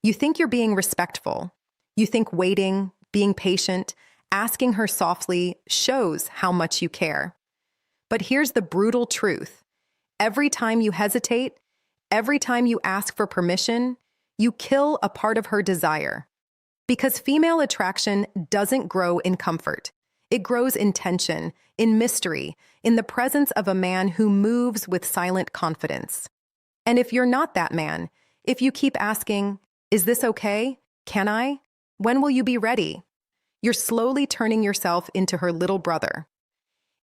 You think you're being respectful. You think waiting, being patient, asking her softly shows how much you care. But here's the brutal truth. Every time you hesitate, every time you ask for permission, you kill a part of her desire. Because female attraction doesn't grow in comfort. It grows in tension, in mystery, in the presence of a man who moves with silent confidence. And if you're not that man, if you keep asking, "Is this okay? Can I? When will you be ready?" You're slowly turning yourself into her little brother.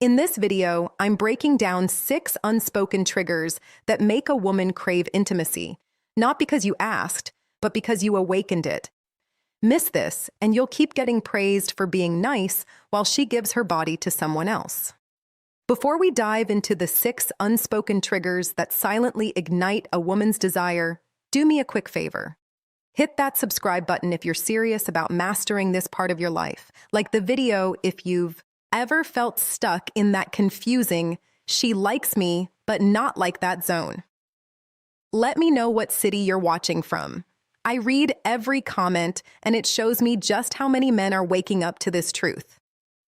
In this video, I'm breaking down 6 unspoken triggers that make a woman crave intimacy, not because you asked, but because you awakened it. Miss this, and you'll keep getting praised for being nice while she gives her body to someone else. Before we dive into the 6 unspoken triggers that silently ignite a woman's desire, do me a quick favor. Hit that subscribe button if you're serious about mastering this part of your life. Like the video if you've ever felt stuck in that confusing, "she likes me, but not like that" zone. Let me know what city you're watching from. I read every comment, and it shows me just how many men are waking up to this truth.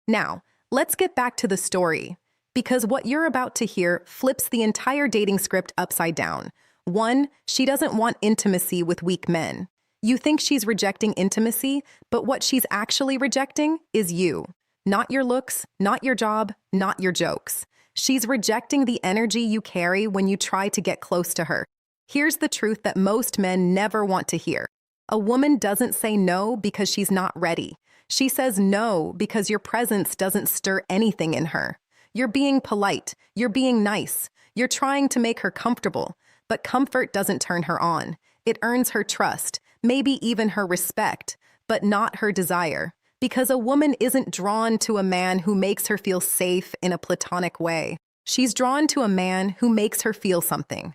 Now, let's get back to the story, because what you're about to hear flips the entire dating script upside down. 1, she doesn't want intimacy with weak men. You think she's rejecting intimacy, but what she's actually rejecting is you. Not your looks, not your job, not your jokes. She's rejecting the energy you carry when you try to get close to her. Here's the truth that most men never want to hear. A woman doesn't say no because she's not ready. She says no because your presence doesn't stir anything in her. You're being polite. You're being nice. You're trying to make her comfortable. But comfort doesn't turn her on. It earns her trust, maybe even her respect, but not her desire. Because a woman isn't drawn to a man who makes her feel safe in a platonic way. She's drawn to a man who makes her feel something.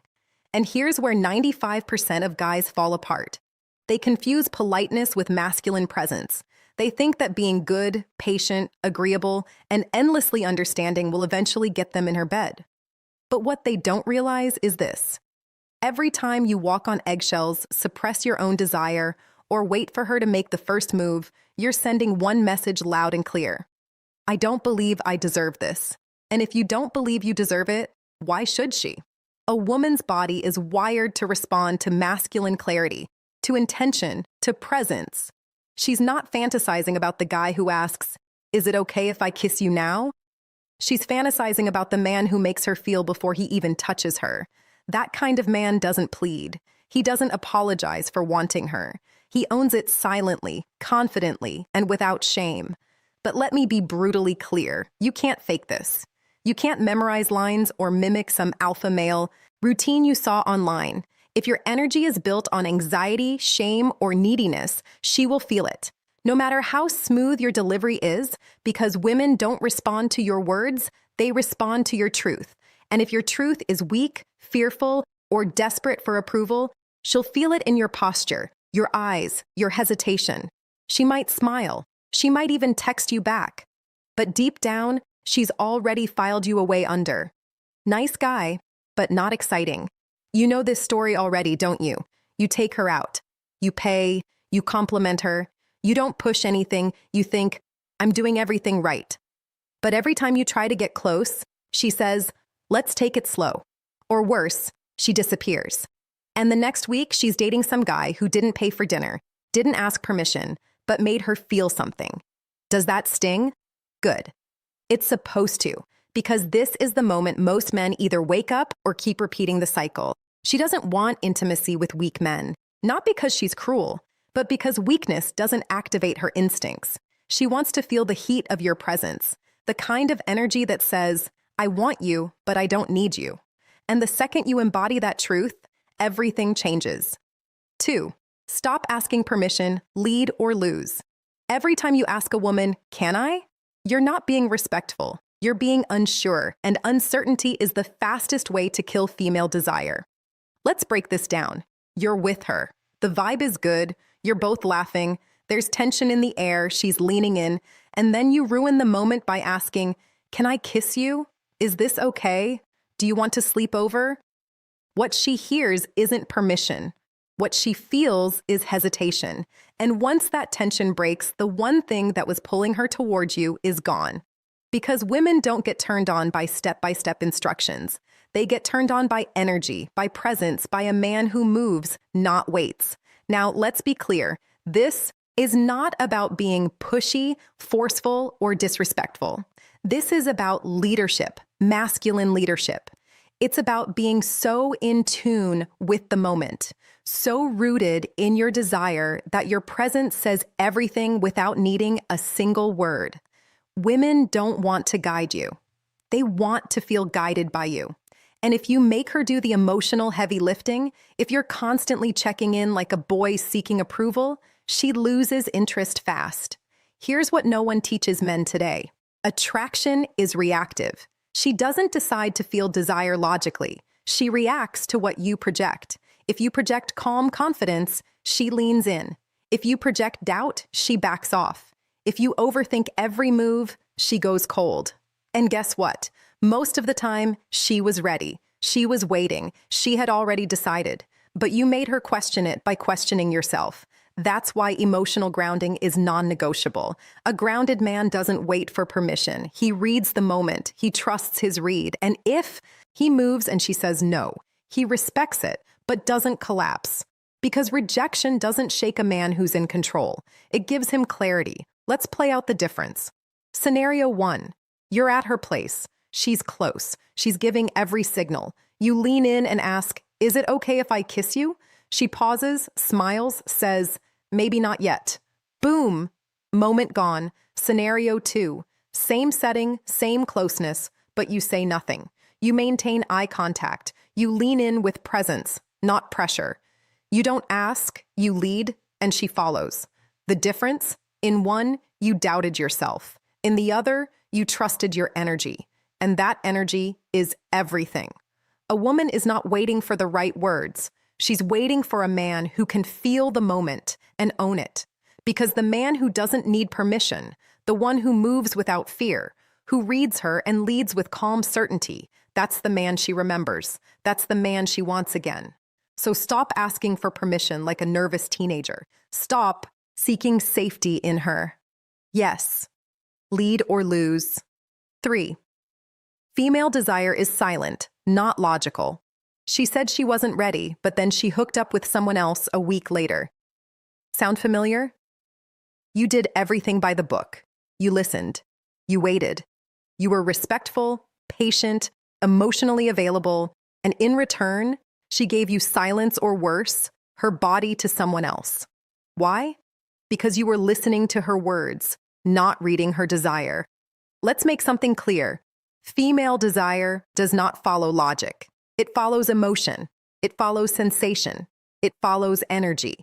And here's where 95% of guys fall apart. They confuse politeness with masculine presence. They think that being good, patient, agreeable, and endlessly understanding will eventually get them in her bed. But what they don't realize is this. Every time you walk on eggshells, suppress your own desire, or wait for her to make the first move, you're sending one message loud and clear. I don't believe I deserve this. And if you don't believe you deserve it, why should she? A woman's body is wired to respond to masculine clarity, to intention, to presence. She's not fantasizing about the guy who asks, "Is it okay if I kiss you now?" She's fantasizing about the man who makes her feel before he even touches her. That kind of man doesn't plead. He doesn't apologize for wanting her. He owns it silently, confidently, and without shame. But let me be brutally clear. You can't fake this. You can't memorize lines or mimic some alpha male routine you saw online. If your energy is built on anxiety, shame, or neediness, she will feel it. No matter how smooth your delivery is, because women don't respond to your words, they respond to your truth. And if your truth is weak, fearful, or desperate for approval, she'll feel it in your posture, your eyes, your hesitation. She might smile. She might even text you back. But deep down, she's already filed you away under. Nice guy, but not exciting. You know this story already, don't you? You take her out. You pay. You compliment her. You don't push anything. You think, "I'm doing everything right." But every time you try to get close, she says, "Let's take it slow." Or worse, she disappears. And the next week, she's dating some guy who didn't pay for dinner, didn't ask permission, but made her feel something. Does that sting? Good. It's supposed to, because this is the moment most men either wake up or keep repeating the cycle. She doesn't want intimacy with weak men, not because she's cruel, but because weakness doesn't activate her instincts. She wants to feel the heat of your presence, the kind of energy that says, "I want you, but I don't need you." And the second you embody that truth, everything changes. 2. Stop asking permission, lead or lose. Every time you ask a woman, "Can I?" you're not being respectful. You're being unsure, and uncertainty is the fastest way to kill female desire. Let's break this down. You're with her. The vibe is good. You're both laughing. There's tension in the air. She's leaning in. And then you ruin the moment by asking, "Can I kiss you? Is this okay? Do you want to sleep over?" What she hears isn't permission. What she feels is hesitation. And once that tension breaks, the one thing that was pulling her towards you is gone. Because women don't get turned on by step-by-step instructions. They get turned on by energy, by presence, by a man who moves, not waits. Now, let's be clear. This is not about being pushy, forceful, or disrespectful. This is about leadership, masculine leadership. It's about being so in tune with the moment, so rooted in your desire that your presence says everything without needing a single word. Women don't want to guide you. They want to feel guided by you. And if you make her do the emotional heavy lifting, if you're constantly checking in like a boy seeking approval, she loses interest fast. Here's what no one teaches men today. Attraction is reactive. She doesn't decide to feel desire logically. She reacts to what you project. If you project calm confidence, she leans in. If you project doubt, she backs off. If you overthink every move, she goes cold. And guess what? Most of the time, she was ready. She was waiting. She had already decided. But you made her question it by questioning yourself. That's why emotional grounding is non-negotiable. A grounded man doesn't wait for permission. He reads the moment. He trusts his read. And if he moves and she says no, he respects it, but doesn't collapse. Because rejection doesn't shake a man who's in control. It gives him clarity. Let's play out the difference. Scenario 1. You're at her place. She's close. She's giving every signal. You lean in and ask, "Is it okay if I kiss you?" She pauses, smiles, says, "Maybe not yet." Boom! Moment gone. Scenario 2. Same setting, same closeness, but you say nothing. You maintain eye contact. You lean in with presence, not pressure. You don't ask, you lead, and she follows. The difference? In one, you doubted yourself. In the other, you trusted your energy. And that energy is everything. A woman is not waiting for the right words. She's waiting for a man who can feel the moment and own it. Because the man who doesn't need permission, the one who moves without fear, who reads her and leads with calm certainty, that's the man she remembers. That's the man she wants again. So stop asking for permission like a nervous teenager. Stop seeking safety in her. Yes. Lead or lose. 3. Female desire is silent, not logical. She said she wasn't ready, but then she hooked up with someone else a week later. Sound familiar? You did everything by the book. You listened. You waited. You were respectful, patient, emotionally available, and in return, she gave you silence or worse, her body to someone else. Why? Because you were listening to her words, not reading her desire. Let's make something clear. Female desire does not follow logic. It follows emotion. It follows sensation. It follows energy.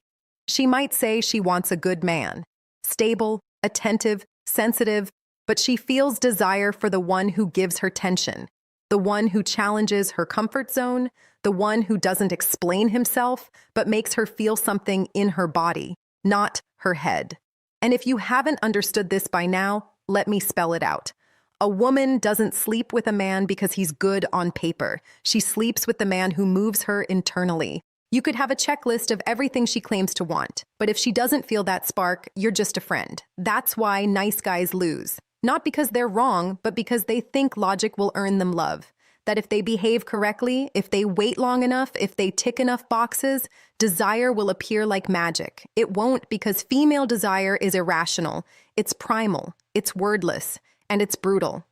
She might say she wants a good man, stable, attentive, sensitive, but she feels desire for the one who gives her tension, the one who challenges her comfort zone, the one who doesn't explain himself, but makes her feel something in her body, not her head. And if you haven't understood this by now, let me spell it out. A woman doesn't sleep with a man because he's good on paper. She sleeps with the man who moves her internally. You could have a checklist of everything she claims to want, but if she doesn't feel that spark, you're just a friend. That's why nice guys lose. Not because they're wrong, but because they think logic will earn them love. That if they behave correctly, if they wait long enough, if they tick enough boxes, desire will appear like magic. It won't, because female desire is irrational. It's primal. It's wordless. And it's brutal.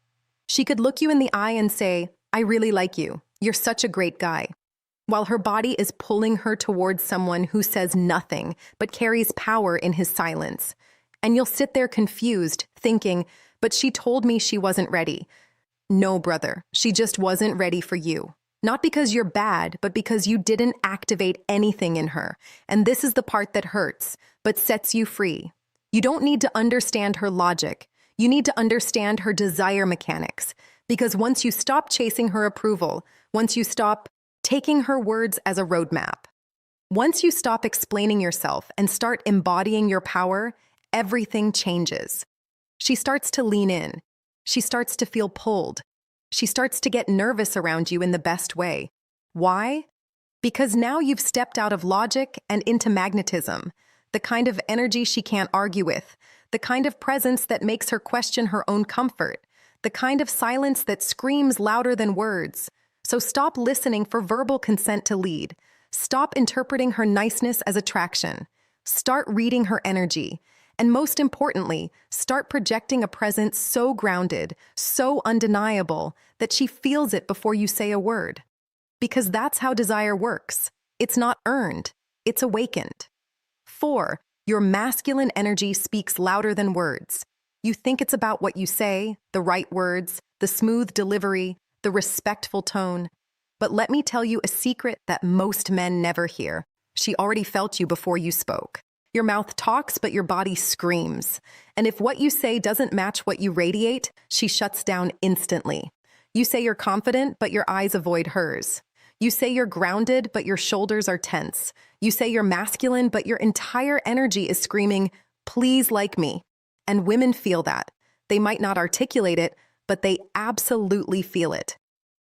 She could look you in the eye and say, "I really like you. You're such a great guy." While her body is pulling her towards someone who says nothing, but carries power in his silence. And you'll sit there confused, thinking, "But she told me she wasn't ready." No, brother, she just wasn't ready for you. Not because you're bad, but because you didn't activate anything in her. And this is the part that hurts, but sets you free. You don't need to understand her logic. You need to understand her desire mechanics, because once you stop chasing her approval, once you stop taking her words as a roadmap, once you stop explaining yourself and start embodying your power, everything changes. She starts to lean in. She starts to feel pulled. She starts to get nervous around you in the best way. Why? Because now you've stepped out of logic and into magnetism, the kind of energy she can't argue with, the kind of presence that makes her question her own comfort, the kind of silence that screams louder than words. So stop listening for verbal consent to lead. Stop interpreting her niceness as attraction. Start reading her energy. And most importantly, start projecting a presence so grounded, so undeniable, that she feels it before you say a word. Because that's how desire works. It's not earned, it's awakened. 4. Your masculine energy speaks louder than words. You think it's about what you say, the right words, the smooth delivery, the respectful tone. But let me tell you a secret that most men never hear. She already felt you before you spoke. Your mouth talks, but your body screams. And if what you say doesn't match what you radiate, she shuts down instantly. You say you're confident, but your eyes avoid hers. You say you're grounded, but your shoulders are tense. You say you're masculine, but your entire energy is screaming, "Please like me." And women feel that. They might not articulate it, but they absolutely feel it.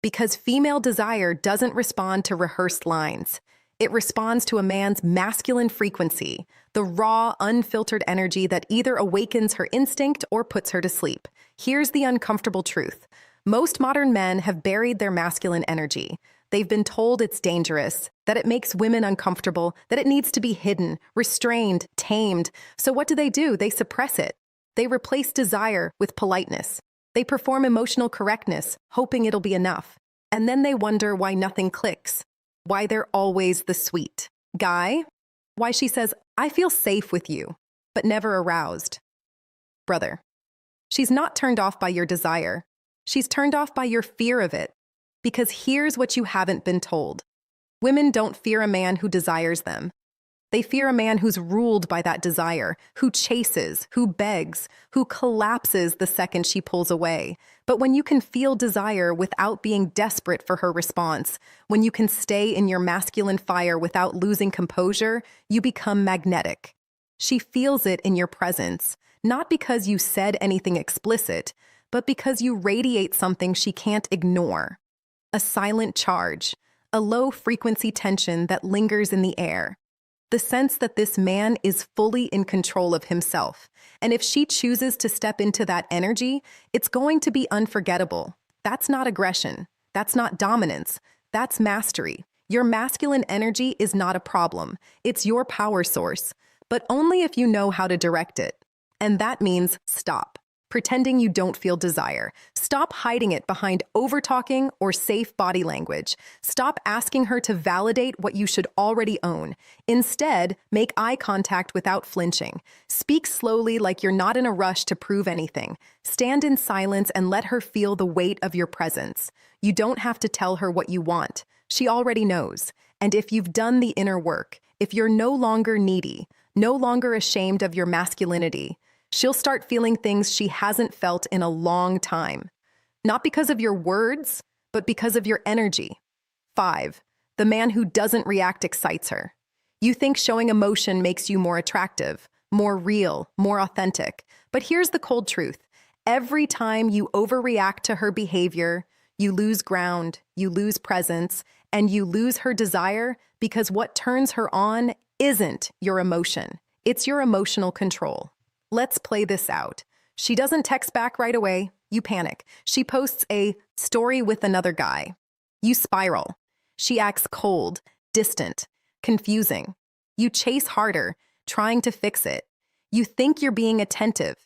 Because female desire doesn't respond to rehearsed lines. It responds to a man's masculine frequency, the raw, unfiltered energy that either awakens her instinct or puts her to sleep. Here's the uncomfortable truth. Most modern men have buried their masculine energy. They've been told it's dangerous, that it makes women uncomfortable, that it needs to be hidden, restrained, tamed. So what do? They suppress it. They replace desire with politeness. They perform emotional correctness, hoping it'll be enough. And then they wonder why nothing clicks. Why they're always the sweet guy. Why she says, "I feel safe with you," but never aroused. Brother, she's not turned off by your desire. She's turned off by your fear of it. Because here's what you haven't been told. Women don't fear a man who desires them. They fear a man who's ruled by that desire, who chases, who begs, who collapses the second she pulls away. But when you can feel desire without being desperate for her response, when you can stay in your masculine fire without losing composure, you become magnetic. She feels it in your presence, not because you said anything explicit, but because you radiate something she can't ignore. A silent charge, a low-frequency tension that lingers in the air. The sense that this man is fully in control of himself. And if she chooses to step into that energy, it's going to be unforgettable. That's not aggression. That's not dominance. That's mastery. Your masculine energy is not a problem. It's your power source, but only if you know how to direct it. And that means stop pretending you don't feel desire. Stop hiding it behind over-talking or safe body language. Stop asking her to validate what you should already own. Instead, make eye contact without flinching. Speak slowly like you're not in a rush to prove anything. Stand in silence and let her feel the weight of your presence. You don't have to tell her what you want. She already knows. And if you've done the inner work, if you're no longer needy, no longer ashamed of your masculinity, she'll start feeling things she hasn't felt in a long time. Not because of your words, but because of your energy. 5. The man who doesn't react excites her. You think showing emotion makes you more attractive, more real, more authentic. But here's the cold truth. Every time you overreact to her behavior, you lose ground, you lose presence, and you lose her desire because what turns her on isn't your emotion. It's your emotional control. Let's play this out. She doesn't text back right away. You panic. She posts a story with another guy. You spiral. She acts cold, distant, confusing. You chase harder, trying to fix it. You think you're being attentive.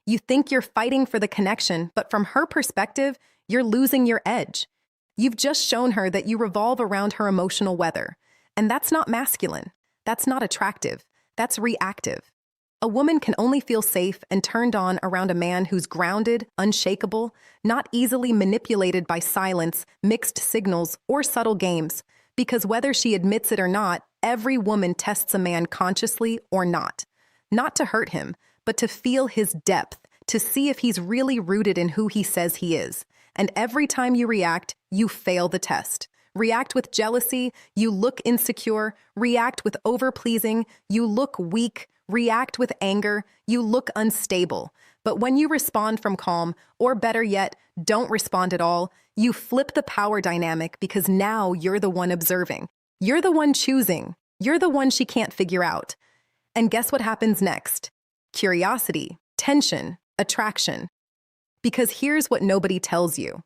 You think you're fighting for the connection, but from her perspective, you're losing your edge. You've just shown her that you revolve around her emotional weather. And that's not masculine. That's not attractive. That's reactive. A woman can only feel safe and turned on around a man who's grounded, unshakable, not easily manipulated by silence, mixed signals, or subtle games. Because whether she admits it or not, every woman tests a man consciously or not. Not to hurt him, but to feel his depth, to see if he's really rooted in who he says he is. And every time you react, you fail the test. React with jealousy, you look insecure. React with overpleasing, you look weak. React with anger, you look unstable. But when you respond from calm, or better yet, don't respond at all, you flip the power dynamic because now you're the one observing. You're the one choosing. You're the one she can't figure out. And guess what happens next? Curiosity, tension, attraction. Because here's what nobody tells you.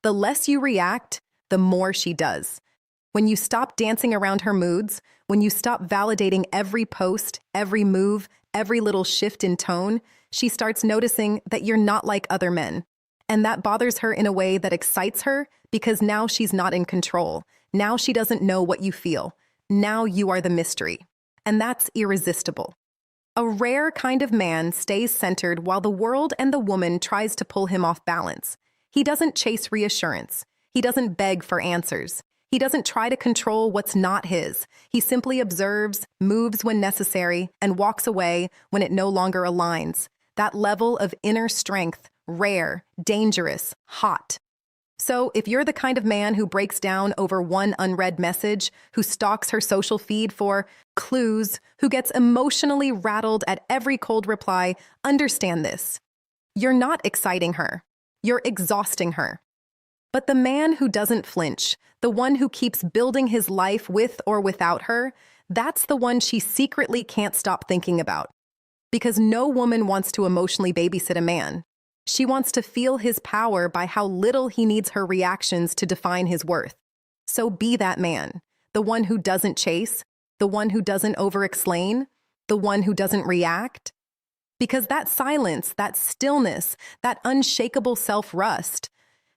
The less you react, the more she does. When you stop dancing around her moods, when you stop validating every post, every move, every little shift in tone, she starts noticing that you're not like other men. And that bothers her in a way that excites her because now she's not in control. Now she doesn't know what you feel. Now you are the mystery. And that's irresistible. A rare kind of man stays centered while the world and the woman tries to pull him off balance. He doesn't chase reassurance. He doesn't beg for answers. He doesn't try to control what's not his. He simply observes, moves when necessary, and walks away when it no longer aligns. That level of inner strength, rare, dangerous, hot. So if you're the kind of man who breaks down over one unread message, who stalks her social feed for clues, who gets emotionally rattled at every cold reply, understand this. You're not exciting her. You're exhausting her. But the man who doesn't flinch, the one who keeps building his life with or without her, that's the one she secretly can't stop thinking about. Because no woman wants to emotionally babysit a man. She wants to feel his power by how little he needs her reactions to define his worth. So be that man, the one who doesn't chase, the one who doesn't over-explain, the one who doesn't react. Because that silence, that stillness, that unshakable self-rust,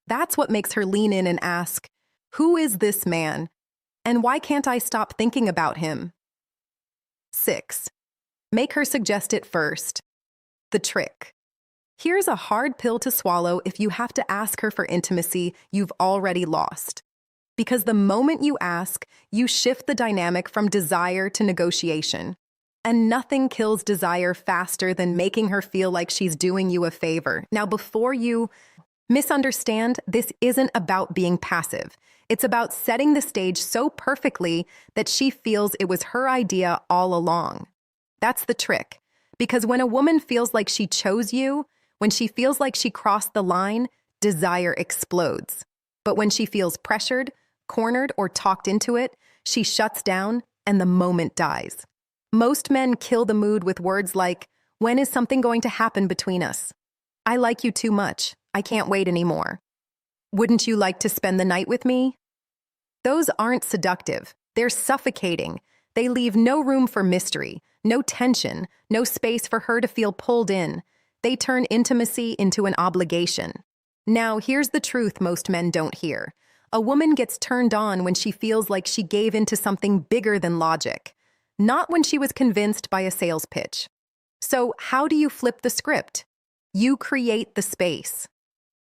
that's what makes her lean in and ask, who is this man? And why can't I stop thinking about him? 6. Make her suggest it first. The trick. Here's a hard pill to swallow if you have to ask her for intimacy you've already lost. Because the moment you ask, you shift the dynamic from desire to negotiation. And nothing kills desire faster than making her feel like she's doing you a favor. Now, before you misunderstand, this isn't about being passive. It's about setting the stage so perfectly that she feels it was her idea all along. That's the trick. Because when a woman feels like she chose you, when she feels like she crossed the line, desire explodes. But when she feels pressured, cornered, or talked into it, she shuts down and the moment dies. Most men kill the mood with words like, "When is something going to happen between us? I like you too much. I can't wait anymore. Wouldn't you like to spend the night with me?" Those aren't seductive. They're suffocating. They leave no room for mystery, no tension, no space for her to feel pulled in. They turn intimacy into an obligation. Now, here's the truth most men don't hear. A woman gets turned on when she feels like she gave into something bigger than logic, not when she was convinced by a sales pitch. So how do you flip the script? You create the space.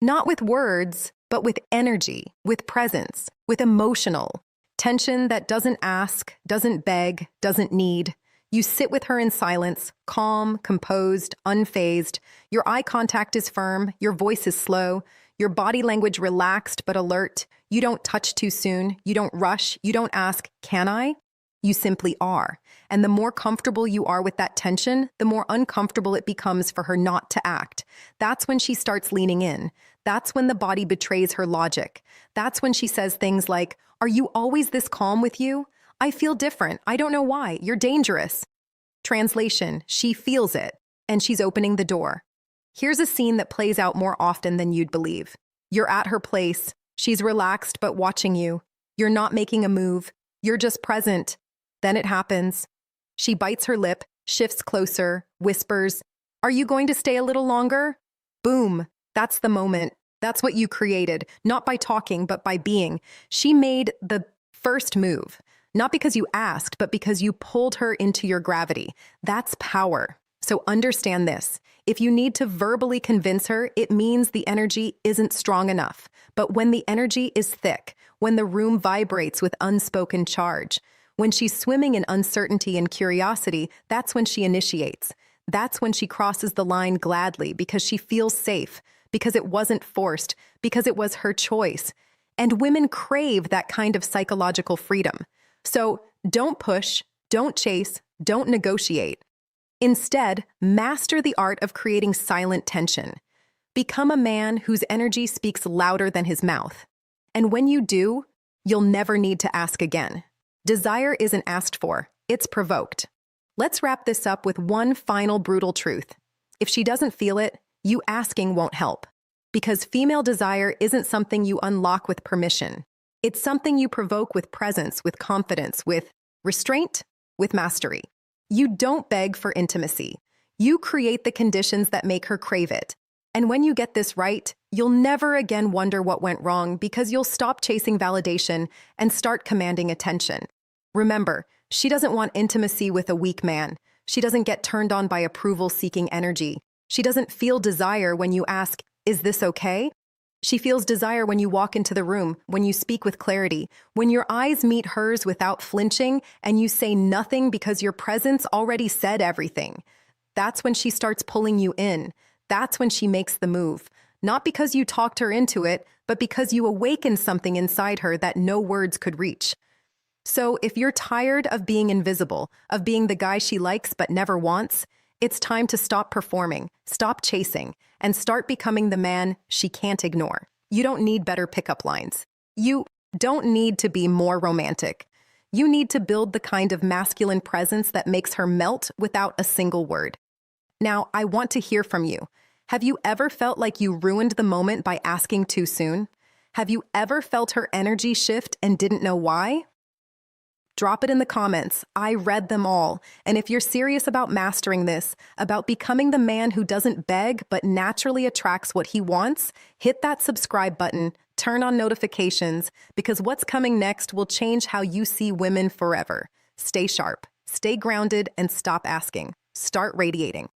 Not with words, but with energy, with presence, with emotional tension that doesn't ask, doesn't beg, doesn't need. You sit with her in silence, calm, composed, unfazed. Your eye contact is firm, your voice is slow, your body language relaxed but alert. You don't touch too soon, you don't rush, you don't ask, "Can I?" You simply are. And the more comfortable you are with that tension, the more uncomfortable it becomes for her not to act. That's when she starts leaning in. That's when the body betrays her logic. That's when she says things like, "Are you always this calm with you? I feel different. I don't know why. You're dangerous." Translation, she feels it, and she's opening the door. Here's a scene that plays out more often than you'd believe. You're at her place. She's relaxed but watching you. You're not making a move. You're just present. Then it happens. She bites her lip, shifts closer, whispers, "Are you going to stay a little longer?" Boom. That's the moment. That's what you created, not by talking, but by being. She made the first move, not because you asked, but because you pulled her into your gravity. That's power. So understand this. If you need to verbally convince her, it means the energy isn't strong enough. But when the energy is thick, when the room vibrates with unspoken charge, when she's swimming in uncertainty and curiosity, that's when she initiates. That's when she crosses the line gladly because she feels safe, because it wasn't forced, because it was her choice. And women crave that kind of psychological freedom. So don't push, don't chase, don't negotiate. Instead, master the art of creating silent tension. Become a man whose energy speaks louder than his mouth. And when you do, you'll never need to ask again. Desire isn't asked for, it's provoked. Let's wrap this up with one final brutal truth. If she doesn't feel it, you asking won't help. Because female desire isn't something you unlock with permission. It's something you provoke with presence, with confidence, with restraint, with mastery. You don't beg for intimacy. You create the conditions that make her crave it. And when you get this right, you'll never again wonder what went wrong because you'll stop chasing validation and start commanding attention. Remember, she doesn't want intimacy with a weak man. She doesn't get turned on by approval-seeking energy. She doesn't feel desire when you ask, "Is this okay?" She feels desire when you walk into the room, when you speak with clarity, when your eyes meet hers without flinching, and you say nothing because your presence already said everything. That's when she starts pulling you in. That's when she makes the move. Not because you talked her into it, but because you awakened something inside her that no words could reach. So if you're tired of being invisible, of being the guy she likes but never wants, it's time to stop performing, stop chasing, and start becoming the man she can't ignore. You don't need better pickup lines. You don't need to be more romantic. You need to build the kind of masculine presence that makes her melt without a single word. Now, I want to hear from you. Have you ever felt like you ruined the moment by asking too soon? Have you ever felt her energy shift and didn't know why? Drop it in the comments. I read them all. And if you're serious about mastering this, about becoming the man who doesn't beg but naturally attracts what he wants, hit that subscribe button, turn on notifications, because what's coming next will change how you see women forever. Stay sharp, stay grounded, and stop asking. Start radiating.